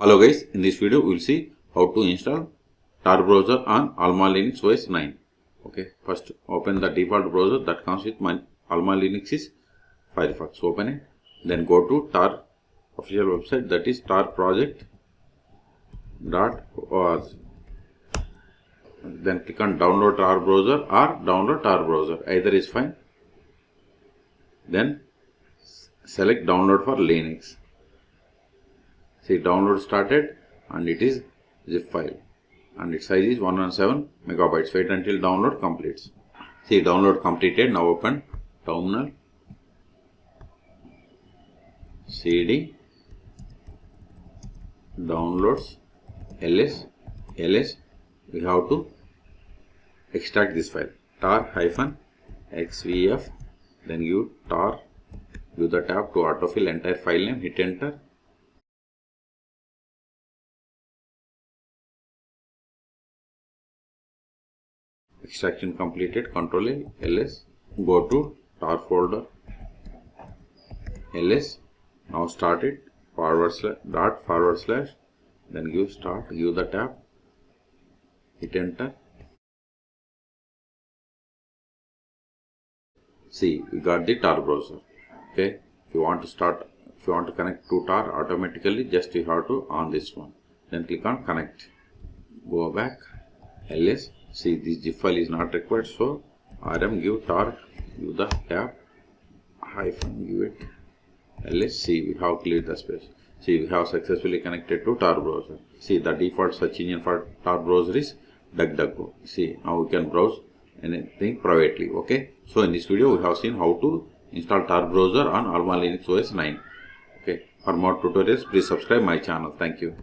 Hello guys, in this video we will see how to install Tor Browser on AlmaLinux OS 9. Okay, first open the default browser that comes with my AlmaLinux is Firefox. Open it, then go to Tor official website, that is torproject.org. Then click on download Tor Browser or download Tor Browser, either is fine. Then select download for Linux. See, download started and it is zip file and its size is 117 megabytes. Wait until download completes. See, download completed. Now open terminal, cd downloads ls. We have to extract this file, tar-xvf, then give tar, give the tab to autofill entire file name, hit enter. Extraction completed. Control A, ls, go to tar folder, ls. Now start it, /, then give start, give the tab, hit enter. See, we got the Tor browser. Okay, if you want to connect to Tor automatically, just you have to on this one, then click on connect, go back, ls. See, this zip file is not required, so rm, give tar, give the tab, hyphen, give it ls. See, we have cleared the space. See, we have successfully connected to Tor browser. See, the default search engine for Tor browser is DuckDuckGo. See, now we can browse anything privately. Okay, so in this video we have seen how to install Tor browser on AlmaLinux OS 9. Okay, for more tutorials please subscribe my channel. Thank you.